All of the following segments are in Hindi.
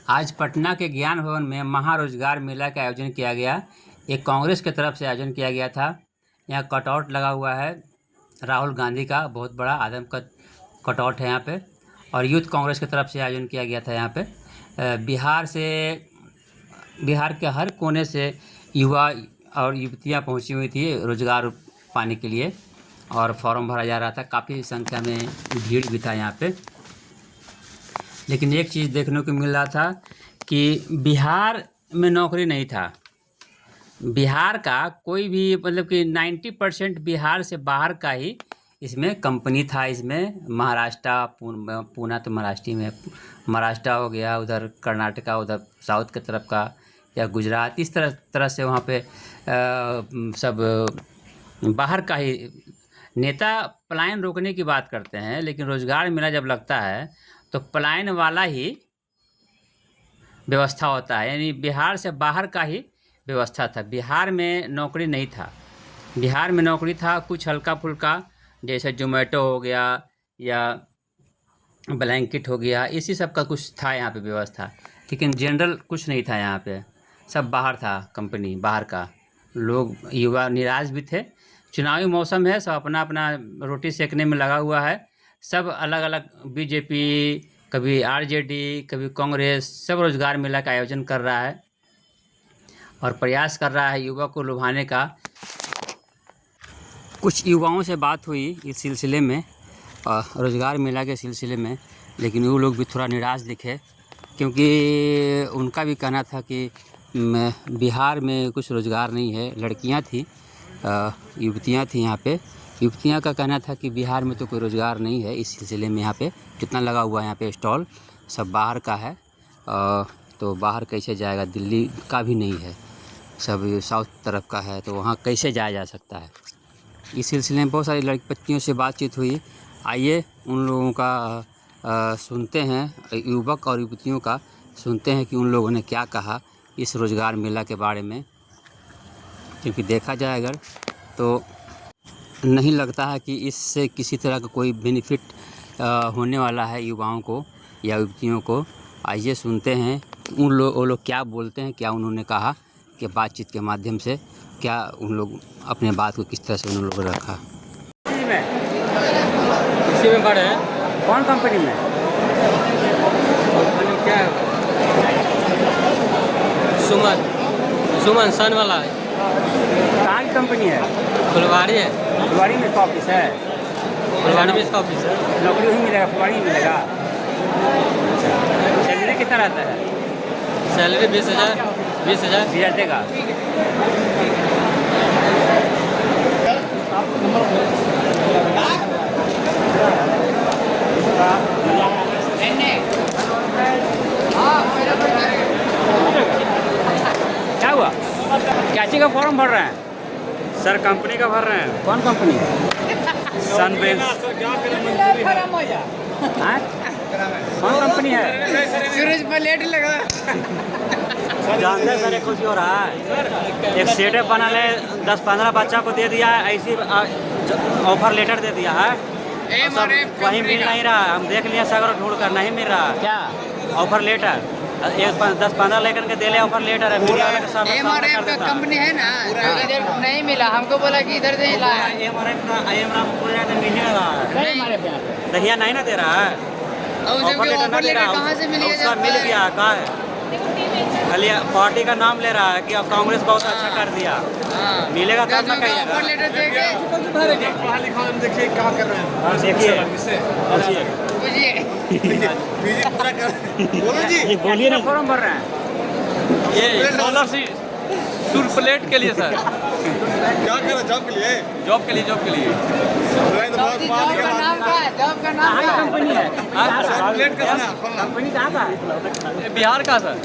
आज पटना के ज्ञान भवन में महारोजगार मेला का आयोजन किया गया। एक कांग्रेस की तरफ से आयोजन किया गया था। यहाँ कटआउट लगा हुआ है राहुल गांधी का, बहुत बड़ा आदम का कटआउट है यहाँ पे। और यूथ कांग्रेस की तरफ से आयोजन किया गया था यहाँ पे। बिहार के हर कोने से युवा और युवतियाँ पहुँची हुई थी रोजगार पाने के लिए, और फॉर्म भरा जा रहा था। काफ़ी संख्या में भीड़ भी था यहाँ पे। लेकिन एक चीज़ देखने को मिल रहा था कि बिहार में नौकरी नहीं था। बिहार का कोई भी मतलब कि 90% बिहार से बाहर का ही इसमें कंपनी था। इसमें महाराष्ट्र, पूना तो महाराष्ट्र में, महाराष्ट्र हो गया, उधर कर्नाटका, उधर साउथ की तरफ का, या गुजरात, इस तरह से वहाँ पे सब बाहर का ही। नेता पलायन रोकने की बात करते हैं, लेकिन रोजगार मेला जब लगता है तो पलायन वाला ही व्यवस्था होता है, यानी बिहार से बाहर का ही व्यवस्था था। बिहार में नौकरी नहीं था। बिहार में नौकरी था कुछ हल्का फुल्का, जैसे जोमेटो हो गया या ब्लैंकेट हो गया, इसी सब का कुछ था यहाँ पे व्यवस्था। लेकिन जनरल कुछ नहीं था यहाँ पे, सब बाहर था, कंपनी बाहर का। लोग युवा निराश भी थे। चुनावी मौसम है, सब अपना अपना रोटी सेकने में लगा हुआ है। सब अलग अलग, बीजेपी, कभी आरजेडी, कभी कांग्रेस, सब रोजगार मेला का आयोजन कर रहा है और प्रयास कर रहा है युवा को लुभाने का। कुछ युवाओं से बात हुई इस सिलसिले में, रोजगार मेला के सिलसिले में, लेकिन वो लोग भी थोड़ा निराश दिखे, क्योंकि उनका भी कहना था कि बिहार में कुछ रोज़गार नहीं है। लड़कियां थी, युवतियां थी यहाँ पे। युवतियां का कहना था कि बिहार में तो कोई रोज़गार नहीं है। इस सिलसिले में यहाँ पे कितना लगा हुआ है, यहाँ पे स्टॉल सब बाहर का है, तो बाहर कैसे जाएगा? दिल्ली का भी नहीं है, सब साउथ तरफ का है, तो वहाँ कैसे जाया जा सकता है? इस सिलसिले में बहुत सारी लड़कियों से बातचीत हुई। आइए उन लोगों का सुनते हैं, युवक और युवतियों का सुनते हैं कि उन लोगों ने क्या कहा इस रोज़गार मेला के बारे में। क्योंकि देखा जाए अगर तो नहीं लगता है कि इससे किसी तरह का कोई बेनिफिट होने वाला है युवाओं को या युवतियों को। आइए सुनते हैं वो लोग क्या बोलते हैं, क्या उन्होंने कहा कि बातचीत के माध्यम से क्या उन लोग अपने बात को किस तरह से उन लोगों ने रखा। इसी में बड़े हैं। कौन कंपनी में? कंपनी क्या है? सुमन सन वाला है। कहाँ की कंपनी है? फुलवारी है। फुलवारी में इसका ऑफिस है? फुलवारी में इसका ऑफिस है। नौकरी वहीं मिलेगा, फुलवारी में मिलेगा। सैलरी कितना रहता है? सैलरी 20,000 20,000 देगा। क्या हुआ? क्या चीज़ का फॉर्म भर रहे हैं? सर कंपनी का भर रहे हैं। कौन कंपनी? सन बेंस। हाँ? कौन कंपनी है? सूरज पर लेट लगा। जानते हैं सर, एक कुछ हो रहा है, एक सेटअप बना ले 10-15 बच्चा को दे दिया है, ऐसी ऑफर लेटर दे दिया है, सब वहीं मिल नहीं रहा। हम देख लिए सगर ढूंढ कर, नहीं मिल रहा। क्या ऑफर लेटर 10-15 लेकर के दे ले, ऑफर लेटर है, मीडिया वाले के सामने MRF का कंपनी है ना, इधर नहीं मिला। हमको बोला कि इधर से ला। MRF का मिलने रहा है, दहिया नहीं ना दे रहा है। ऑफर लेटर कहाँ से मिलेगा? मिल गया, कहा है खाली पार्टी का नाम ले रहा है कि अब कांग्रेस बहुत अच्छा कर दिया। मिलेगा तब ना कहिएगा। ऑफर लेटर देके देखिए क्या कर रहे हैं। देखिए बोलो जी, बोलिए ना, फॉर्म भर रहे हैं? ये स्कॉलरशिप टूर प्लेट के लिए सर। क्या कर रहे हैं? जॉब के लिए? जॉब के लिए जॉब का नाम कहाँ की कंपनी है? प्लेट का ना कंपनी कहाँ का है? बिहार का सर।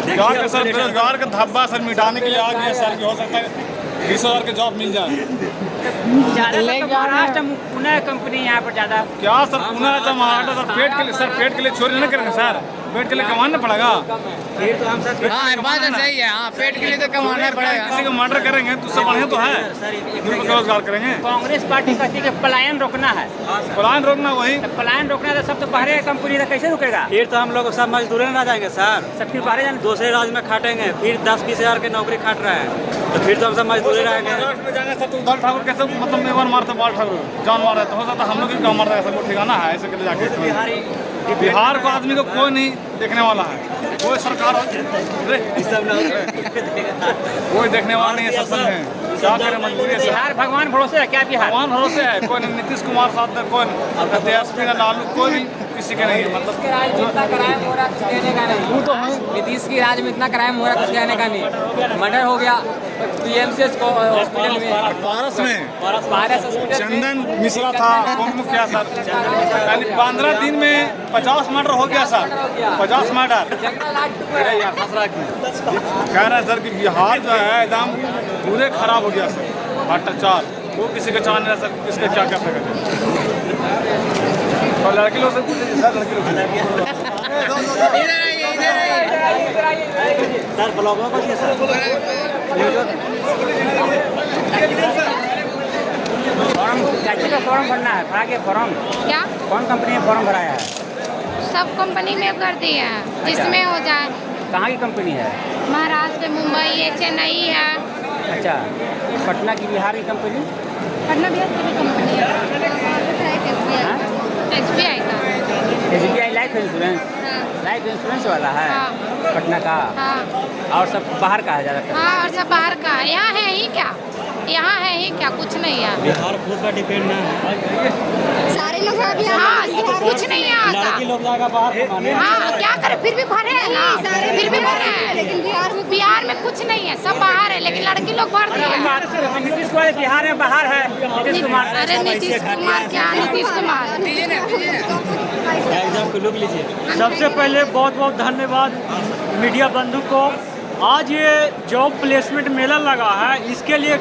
बिहार का सर बेरोजगार का धब्बा सर मिटाने के लिए आ गया सर, कि हो सकता है 20,000 के जॉब मिल जाए। महाराष्ट्र पुणे कंपनी यहाँ पर ज़्यादा। क्या सर पुणे तो महाराष्ट्र सर पेट के लिए, सर पेट के लिए चोरी नहीं करेंगे सर। पेट के लिए कमाना पड़ेगा। फिर तो हम सब हाँ बात तो सही है। हाँ पेट के लिए तो कमाना पड़ेगा। किसी को मर्डर करेंगे तो उससे बढ़िया तो है, रोजगार करेंगे। कांग्रेस पार्टी कहती है कि पलायन रोकना है, पलायन रोकना वही पलायन रोकना है तो सब तो बाहर कंपनी तो कैसे रुकेगा? फिर तो हम लोग सब मजदूरी ना जाएंगे सर, सब फिर बाहर जाने दूसरे राज्य में खाटेंगे, फिर 10-20 हज़ार की नौकरी खाट रहे हैं, तो फिर तो हम सब मजदूरी रहेंगे। महाराष्ट्र में जाएंगे सब तो उद्धव ठाकुर कैसे मतलब मेवार मारते, बाल ठाकुर जान मार रहे तो हो सकता हम लोग भी काम मार रहे हैं, सबको ठिकाना है ऐसे के जाके। बिहार को आदमी को कोई नहीं देखने वाला है, कोई सरकार कोई देखने वाला नहीं है शासन में, क्या करें मजबूरी से। बिहार भगवान भरोसे है क्या? बिहार भगवान भरोसे है, कोई नहीं नीतीश कुमार साथ में, कोई तेजस्वी लालू, कोई भी किसी के नहीं है। मतलब नीतीश की राज में इतना क्राइम हो रहा है कुछ कहने का नहीं। मर्डर हो गया पीएमसीएच को हॉस्पिटल में, पारस में पारस हॉस्पिटल चंदन मिश्रा था, कौन मुखिया सर, यानी 15 दिन में 50 मर्डर हो गया सर, 50 मर्डर। कह रहे हैं सर कि बिहार जो है एकदम पूरे खराब हो गया सर, भ्रष्टाचार, वो किसी का चाह नहीं रहा सर, किसका क्या कर सकते। और लड़की लोग से पूछे सर, लड़की लोग सर ब्लॉगों को ये सर फॉर्म भरना है, भरा के फॉर्म क्या कौन कंपनी में फॉर्म भराया है? सब कंपनी में कर दिए हैं जिसमें हो जाए। कहाँ की कंपनी है? महाराष्ट्र, मुंबई है, चेन्नई है, अच्छा, पटना की बिहार की कंपनी, पटना बिहार की भी कंपनी है, SBI का, SBI लाइफ इंश्योरेंस, हाँ, लाइफ इंश्योरेंस वाला है हाँ। पटना का। हाँ और सब बाहर का है ज़्यादातर। हाँ और सब बाहर का है। यहाँ है ही क्या, यहाँ है ही क्या, कुछ नहीं है। बिहार खुद पर डिपेंड ना है, सारे लोग हाँ कुछ नहीं है आता। लड़की लोग जाएगा बाहर कमाने। हाँ क्या करे, फिर भी भरे हैं ना, फिर भी भरे हैं, लेकिन बिहार में कुछ नहीं है, सब बाहर है, लेकिन लड़की लोग भर दिए हैं। नीतीश कुमार बिहार में बाहर है, नीतीश कुमार। अरे नीतीश कुमार क्या, नीतीश कुमार एग्जाम को लुक लीजिए। सबसे पहले बहुत बहुत धन्यवाद मीडिया बंधु को। आज ये जॉब प्लेसमेंट मेला लगा है, इसके लिए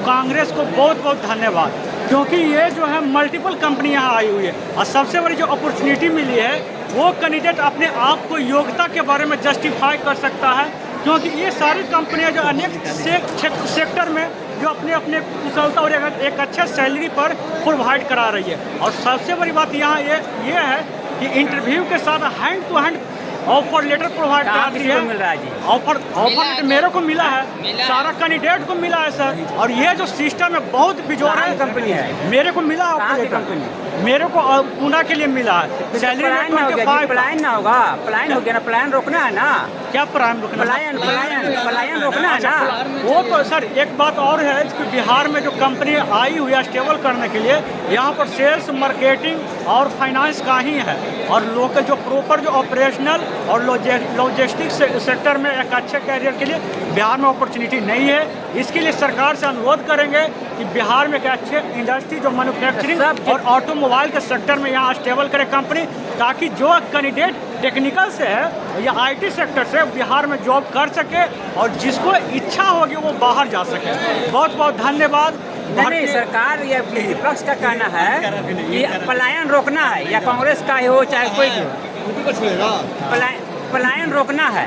कांग्रेस को बहुत बहुत धन्यवाद, क्योंकि ये जो है मल्टीपल कंपनी यहाँ आई हुई है और सबसे बड़ी जो अपॉर्चुनिटी मिली है वो कैंडिडेट अपने आप को योग्यता के बारे में जस्टिफाई कर सकता है, क्योंकि ये सारी कंपनियाँ जो अनेक सेक्टर में जो अपने अपने कुशलता और एक अच्छा सैलरी पर प्रोवाइड करा रही है। और सबसे बड़ी बात यहाँ ये है कि इंटरव्यू के साथ hand to hand offer letter provide कराती है। मिल रहा है जी? ऑफर लेटर मेरे को मिला है, सारा कैंडिडेट को मिला है सर। और ये जो सिस्टम है बहुत बिजोड़ है। कंपनी है? मेरे को मिला ऑफर कंपनी मेरे को पूना के लिए मिला है। सैलरी पलायन ना होगा, पलायन ना होगा, पलायन हो गया ना, पलायन रोकना है ना। क्या पलायन रोकना? पलायन रोकना है ना। वो तो सर एक बात और है कि बिहार में जो कंपनी आई हुई है स्टेबल करने के लिए, यहाँ पर सेल्स, मार्केटिंग और फाइनेंस का ही है, और लोकल जो प्रॉपर जो ऑपरेशनल और लॉजिस्टिक्स सेक्टर में एक अच्छे कैरियर के लिए बिहार में अपॉर्चुनिटी नहीं है। इसके लिए सरकार से अनुरोध करेंगे कि बिहार में एक अच्छे इंडस्ट्री जो मैन्युफैक्चरिंग और ऑटोमोबाइल के सेक्टर में यहाँ स्टेबल करे कंपनी, ताकि जो कैंडिडेट टेक्निकल से है या IT सेक्टर से बिहार में जॉब कर सके और जिसको इच्छा होगी वो बाहर जा सके। बहुत बहुत धन्यवाद। नहीं, सरकार या विपक्ष का कहना है कि पलायन रोकना है, या कांग्रेस का ही हो चाहे कोई भी हो, पलायन रोकना है।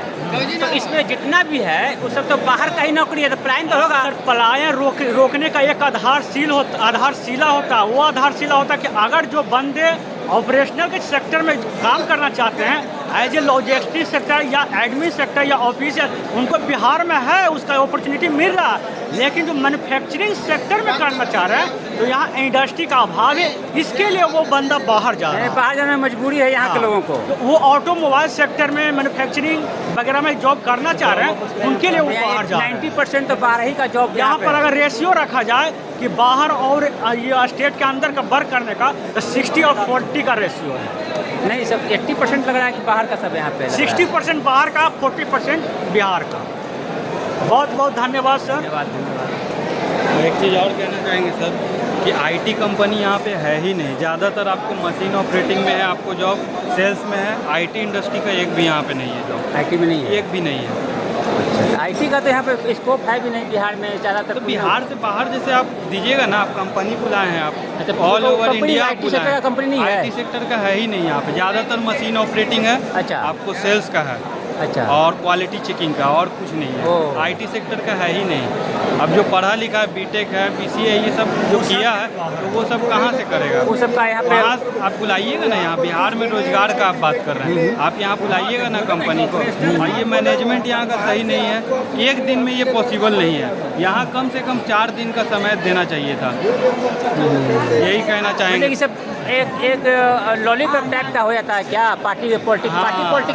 तो इसमें जितना भी है वो सब तो बाहर का ही नौकरी है, तो पलायन तो होगा। सर पलायन रोकने का एक आधारशिला होता है। वो आधारशिला होता है कि अगर जो बंदे ऑपरेशनल के सेक्टर में काम करना चाहते हैं, एज ए लॉजिस्टिक सेक्टर या एडमिन सेक्टर या ऑफिसर, उनको बिहार में है, उसका अपॉर्चुनिटी मिल रहा है। लेकिन जो मैन्युफैक्चरिंग सेक्टर में करना चाह रहे हैं तो यहाँ इंडस्ट्री का अभाव है, इसके लिए वो बंदा बाहर जा रहा है। बाहर जाने में मजबूरी है यहाँ के लोगों को। तो वो ऑटोमोबाइल सेक्टर में मैन्युफैक्चरिंग वगैरह में जॉब करना चाह रहे हैं, उनके लिए वो बाहर जा रहे हैं। 90% तो बाहर ही का जॉब यहाँ पर अगर रेशियो रखा जाए कि बाहर और ये स्टेट के अंदर का वर्क करने का, तो 60 और 40 का रेशियो है। नहीं, सब 80% लग रहा है कि बाहर का सब यहाँ पे 60% बाहर का, 40% बिहार का। बहुत बहुत धन्यवाद सर। धन्यवाद। एक चीज़ और कहना चाहेंगे सर कि IT कंपनी यहाँ पे है ही नहीं। ज़्यादातर आपको मशीन ऑपरेटिंग में है आपको जॉब, सेल्स में है। IT इंडस्ट्री का एक भी यहाँ पे नहीं है जॉब, IT में नहीं है, एक भी नहीं है। आईटी का तो यहाँ पे स्कोप है भी नहीं बिहार में ज़्यादातर। तो बिहार से बाहर जैसे आप दीजिएगा ना, आप कंपनी बुलाए हैं आप, अच्छा, ऑल तो over company India IT sector का कंपनी नहीं है? IT सेक्टर का है ही नहीं यहाँ पे, ज़्यादातर मशीन ऑपरेटिंग है। अच्छा। आपको सेल्स का है अच्छा। और क्वालिटी चेकिंग का, और कुछ नहीं है। ओह। IT सेक्टर का है ही नहीं। अब जो पढ़ा लिखा है, बीटेक है, BCA, ये सब जो किया है, तो वो सब कहाँ से करेगा? वो सब का यहाँ पे वहाँ आप बुलाइएगा ना, यहाँ बिहार में रोजगार का आप बात कर रहे हैं, आप यहाँ बुलाइएगा ना कंपनी को। और ये मैनेजमेंट यहाँ का सही नहीं है, एक दिन में ये पॉसिबल नहीं है। यहाँ कम से कम 4 दिन का समय देना चाहिए था। यही कहना चाहेंगे। ये सब एक लॉलीपॉप टाइप का हो जाता है क्या? पार्टी पॉलिटिक्स है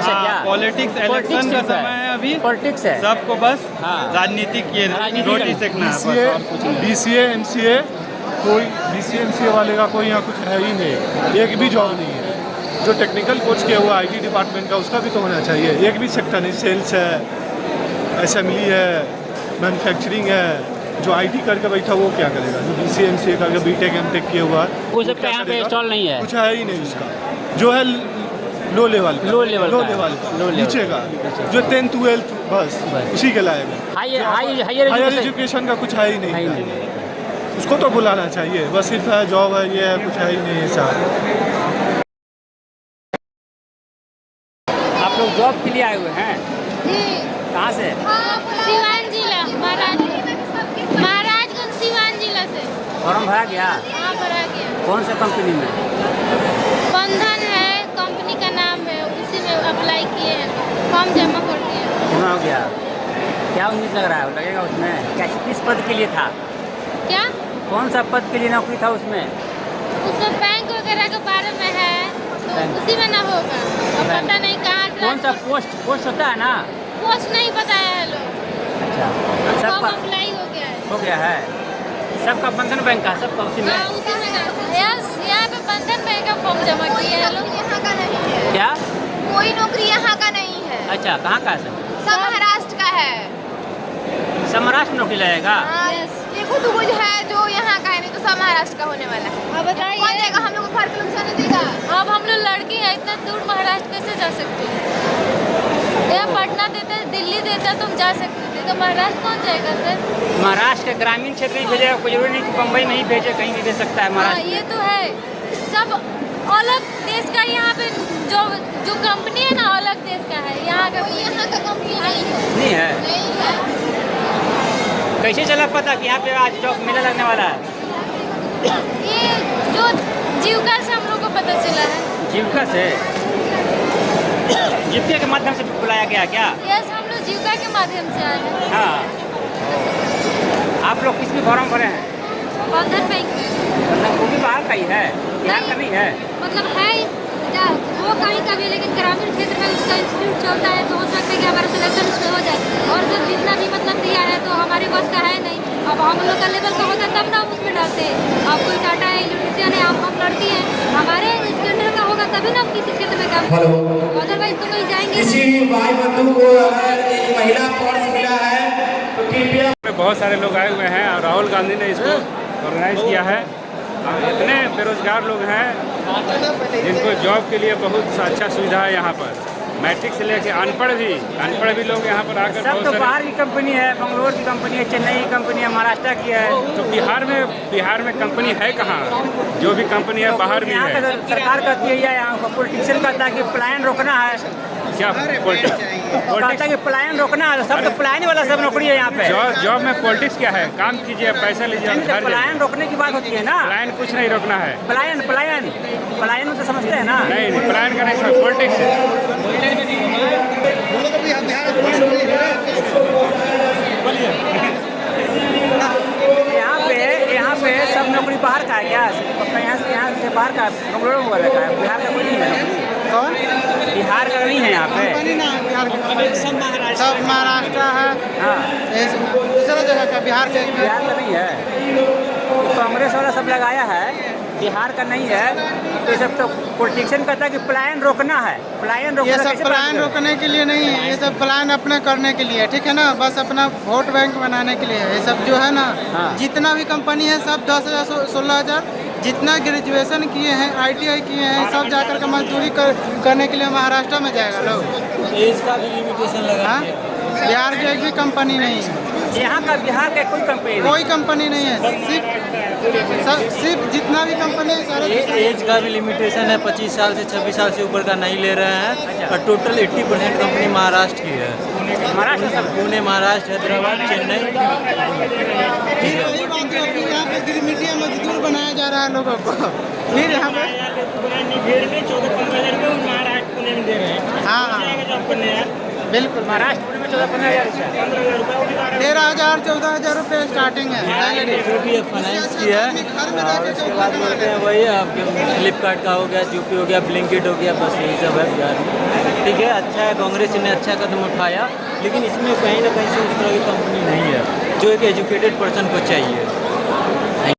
क्या? पॉलिटिक्स, इलेक्शन का समय है अभी, पॉलिटिक्स है सबको बस हाँ। राजनीतिक ये रोटी सेकना है बस, और कुछ नहीं। BCA MCA कोई BCA MCA वाले का कोई यहाँ कुछ है ही नहीं, एक भी जॉब नहीं है। जो टेक्निकल कोर्स किया हुआ IT डिपार्टमेंट का, उसका भी तो होना चाहिए। एक भी सेक्टर नहीं, सेल्स है, असेंबली है, मैन्युफैक्चरिंग है। जो IT करके बैठा वो क्या करेगा? जो BCA MCA करके BTech MTech किया हुआ है, वो सब का यहाँ पे स्टॉल नहीं है। कुछ है ही नहीं उसका। जो है लो लेवल लो लेवल नीचे का, जो 10th 12th बस उसी के लायक है। हायर हायर एजुकेशन का कुछ है ही नहीं। उसको तो बुलाना चाहिए, बस सिर्फ है जॉब है, ये है, कुछ है ही नहीं ऐसा। आप लोग जॉब के लिए आए हुए हैं? जी। कहाँ से? सिवान जिला, महाराजगंज सिवान जिला से। फॉर्म भरा गया? हाँ, भरा गया। कौन सा कंपनी में? बंधन है कंपनी का नाम है, उसी में अप्लाई किए हैं, फॉर्म जमा कर दिए। जमा हो गया। क्या उम्मीद लग रहा है लगेगा उसमें? क्या किस पद के लिए था? क्या? कौन सा पद के लिए नौकरी था उसमें? उसमें बैंक वगैरह के बारे में है, तो उसी में ना होगा। अब पता नहीं कहाँ। कौन सा पोस्ट होता है ना? पोस्ट नहीं बताया है लोग। अच्छा, फॉर्म सबका अप्लाई हो गया है। हो गया है? सबका बंधन बैंक का सबका उसी में? हाँ, उसी में ना। यहाँ पे बंधन बैंक का फॉर्म जमा किया है लोग। यहाँ का नहीं है। क्या? कोई नौकरी यहाँ का नहीं है। अच्छा, कहाँ का है? सब महाराष्ट्र का है। सब महाराष्ट्र में नौकरी लगेगा? देखो तो कुछ है जो यहाँ का है, नहीं तो सब महाराष्ट्र का होने वाला है। अब बताइए, कौन देगा? हम लोग को घर के लोग जाने देगा? अब हम लोग लड़की हैं, इतना दूर महाराष्ट्र कैसे जा सकते हैं? यहाँ पटना देते, दिल्ली देता तो हम जा सकते थे, तो महाराष्ट्र कौन जाएगा सर? महाराष्ट्र के ग्रामीण क्षेत्र ही भेजेगा, कोई जरूरी नहीं कि बम्बई में ही भेजे, कहीं भी भेज सकता है हाँ, महाराष्ट्र। ये तो है। सब अलग देश का, यहाँ पे जो कंपनी है ना, अलग देश का है। यहाँ का कंपनी नहीं है? नहीं है। कैसे चला पता कि यहाँ पे आज जॉब मेला लगने वाला है? ये जो जीविका से हम लोग को पता चला है। जीविका से? जीविका के माध्यम से बुलाया गया क्या? यस, हम लोग जीविका के माध्यम से आए हैं। हाँ। आप लोग किस भी फॉर्म भरे हैं? बंधन बैंक में। मतलब वो भी बाहर का ही है, बिहार का नहीं है? मतलब है वो कहीं का भी, लेकिन ग्रामीण क्षेत्र में उसका इंस्टीट्यूट चलता है, तो हो सकता है कि हमारा सिलेक्शन उसमें हो जाए। और जब जितना भी मतलब दिया है तो हमारे बस का है नहीं। अब हम लोग का लेवल का होता है तब ना हम उसमें डालते हैं। अब कोई टाटा है, इलेक्ट्रिशियन है, हम लड़की हैं, हमारे स्टैंडर्ड का होगा तभी ना हम किसी क्षेत्र में काम करेंगे, अदरवाइज तो कहीं जाएंगे। किसी भाई बंधु को अगर एक महिला पर्स मिला है तो कृपया। बहुत सारे लोग आए हुए हैं और राहुल गांधी ने इसको ऑर्गेनाइज किया है। इतने बेरोजगार लोग हैं जिनको जॉब के लिए बहुत अच्छा सुविधा है यहाँ पर। मैट्रिक से लेके अनपढ़ भी लोग यहाँ पर आकर सब तो बाहर की कंपनी है, बेंगलोर की कंपनी है, चेन्नई की कंपनी है, महाराष्ट्र की है। तो बिहार में कंपनी है कहाँ? जो भी कंपनी है बाहर भी यहाँ है। तो सरकार कहती है या यहाँ पॉलिटिशियन कहता है कि पलायन रोकना है। क्या कहता है कि पलायन रोकना है, सब तो पलायन वाला सब नौकरी है यहाँ पे। जॉब में पॉलिटिक्स क्या है? काम कीजिए, पैसा लीजिए, घर पलायन रोकने की बात होती है ना। पलायन कुछ नहीं रोकना है। पलायन में तो समझते हैं ना? नहीं, पलायन का नहीं, पॉलिटिक्स है। यहाँ पे सब नौकरी बाहर का है क्या? यहाँ से बाहर का बेंगलोर वगैरह का है, बिहार का कोई नहीं है नौकरी। कौन? बिहार का नहीं है यहाँ पे? सब महाराष्ट्र है। हाँ, दूसरा जगह का बिहार का नहीं है। कांग्रेस वाला सब लगाया है, बिहार का नहीं है। तो ये सब तो पॉलिटिशियन कहता है कि पलायन रोकना है। ये सब पलायन रोकने के लिए नहीं है, ये सब पलायन अपने करने के लिए, ठीक है ना, बस अपना वोट बैंक बनाने के लिए। ये सब जो है ना, जितना भी कंपनी है सब 10,000 16,000 जितना ग्रेजुएशन किए हैं, ITI किए हैं, सब जाकर के मजदूरी करने के लिए महाराष्ट्र में जाएगा लोग। एज का भी लिमिटेशन लगा बिहार की एक भी कंपनी नहीं है। यहाँ का बिहार का कोई कंपनी नहीं। कोई कंपनी नहीं है, सिर्फ जितना भी कंपनी है सारे एज का भी लिमिटेशन है, 25 साल से 26 साल से ऊपर का नहीं ले रहे हैं। और टोटल 80% कंपनी महाराष्ट्र की है। महाराष्ट्र सब पुणे, महाराष्ट्र, हैदराबाद, चेन्नई। फिर वही बात है, फिर यहाँ पे गिरमिटिया मजदूर बनाया जा रहा है लोगों को। फिर यहाँ पे 14-15 हज़ार महाराष्ट्र पुणे में दे रहे हैं। हाँ बिल्कुल, महाराष्ट्र पुणे में 14-15 हज़ार 13,000 14,000 रुपये स्टार्टिंग है। जो भी फाइनेंस की है, और उसके बाद बोलते हैं वही फ्लिपकार्ट का हो गया, यूपी हो गया, ब्लिंकिट हो गया, बस यही सब है बिहार में। ठीक है, अच्छा है, कांग्रेस ने अच्छा कदम उठाया, लेकिन इसमें कहीं ना कहीं से उस तरह की कंपनी नहीं है जो एक एजुकेटेड पर्सन को चाहिए।